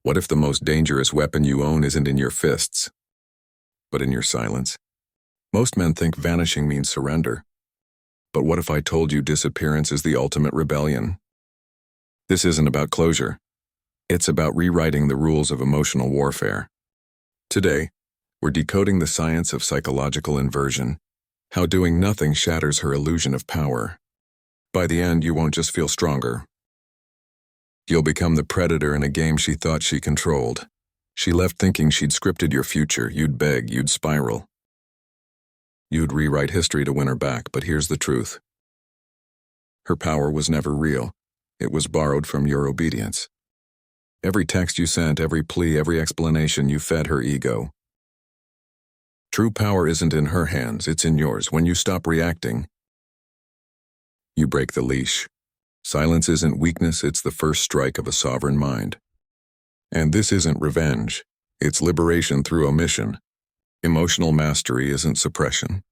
What if the most dangerous weapon you own isn't in your fists, but in your silence? Most men think vanishing means surrender. But what if I told you disappearance is the ultimate rebellion? This isn't about closure. It's about rewriting the rules of emotional warfare. Today, we're decoding the science of psychological inversion, how doing nothing shatters her illusion of power. By the end, you won't just feel stronger. You'll become the predator in a game she thought she controlled. She left thinking she'd scripted your future. You'd beg, you'd spiral. You'd rewrite history to win her back, but here's the truth. Her power was never real. It was borrowed from your obedience. Every text you sent, every plea, every explanation, you fed her ego. True power isn't in her hands, it's in yours. When you stop reacting, you break the leash. Silence isn't weakness, it's the first strike of a sovereign mind. And this isn't revenge, it's liberation through omission. Emotional mastery isn't suppression.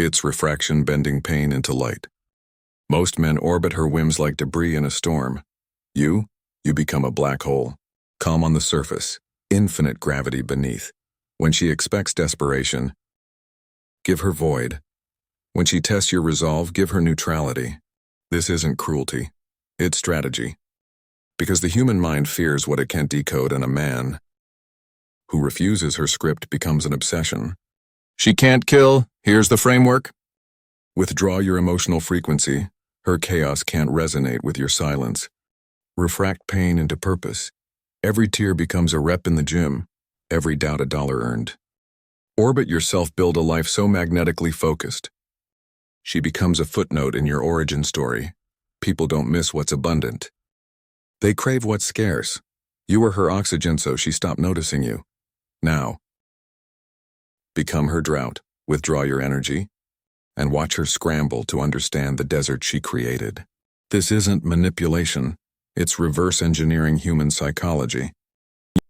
It's refraction bending pain into light. Most men orbit her whims like debris in a storm. You become a black hole, calm on the surface, infinite gravity beneath. When she expects desperation, give her void. When she tests your resolve, give her neutrality. This isn't cruelty, it's strategy. Because the human mind fears what it can't decode, and a man who refuses her script becomes an obsession. She can't kill, here's the framework. Withdraw your emotional frequency. Her chaos can't resonate with your silence. Refract pain into purpose. Every tear becomes a rep in the gym, every doubt a dollar earned. Orbit yourself, build a life so magnetically focused. She becomes a footnote in your origin story. People don't miss what's abundant. They crave what's scarce. You were her oxygen, so she stopped noticing you. Now, become her drought, withdraw your energy, and watch her scramble to understand the desert she created. This isn't manipulation. It's reverse engineering human psychology.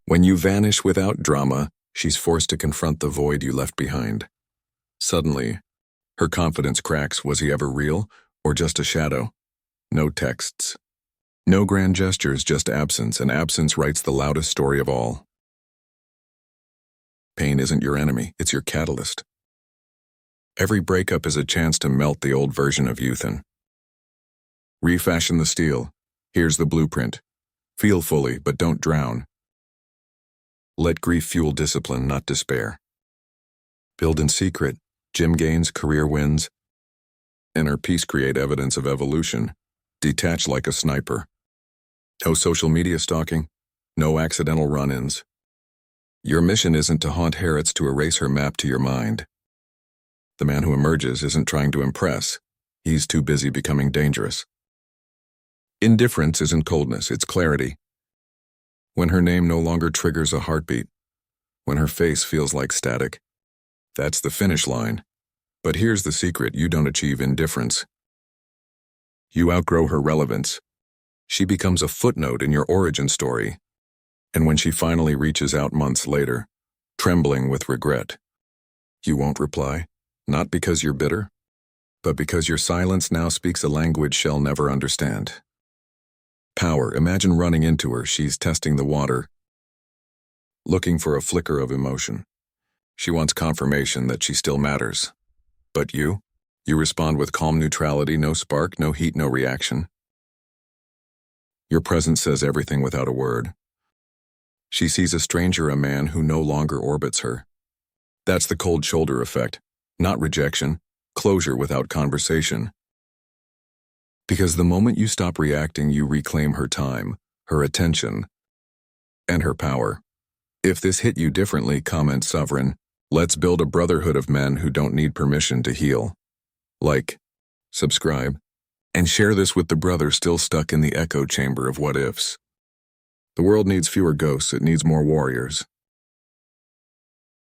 When you vanish without drama, she's forced to confront the void you left behind. Suddenly, her confidence cracks. Was he ever real, or just a shadow? No texts. No grand gestures, just absence, and absence writes the loudest story of all. Pain isn't your enemy, it's your catalyst. Every breakup is a chance to melt the old version of youth and refashion the steel. Here's the blueprint. Feel fully, but don't drown. Let grief fuel discipline, not despair. Build in secret, gym gains, career wins. Inner peace create evidence of evolution. Detach like a sniper. No social media stalking, no accidental run-ins. Your mission isn't to haunt her, it's to erase her map to your mind. The man who emerges isn't trying to impress. He's too busy becoming dangerous. Indifference isn't coldness, it's clarity. When her name no longer triggers a heartbeat, when her face feels like static, that's the finish line. But here's the secret: you don't achieve indifference. You outgrow her relevance. She becomes a footnote in your origin story. And when she finally reaches out months later, trembling with regret, you won't reply, not because you're bitter, but because your silence now speaks a language she'll never understand. Power. Imagine running into her. She's testing the water, looking for a flicker of emotion. She wants confirmation that she still matters. But you respond with calm neutrality, no spark, no heat, no reaction. Your presence says everything without a word. She sees a stranger, a man who no longer orbits her. That's the cold shoulder effect, not rejection, closure without conversation. Because the moment you stop reacting, you reclaim her time, her attention, and her power. If this hit you differently, comment sovereign. Let's build a brotherhood of men who don't need permission to heal. Like, subscribe, and share this with the brother still stuck in the echo chamber of what ifs. The world needs fewer ghosts, it needs more warriors.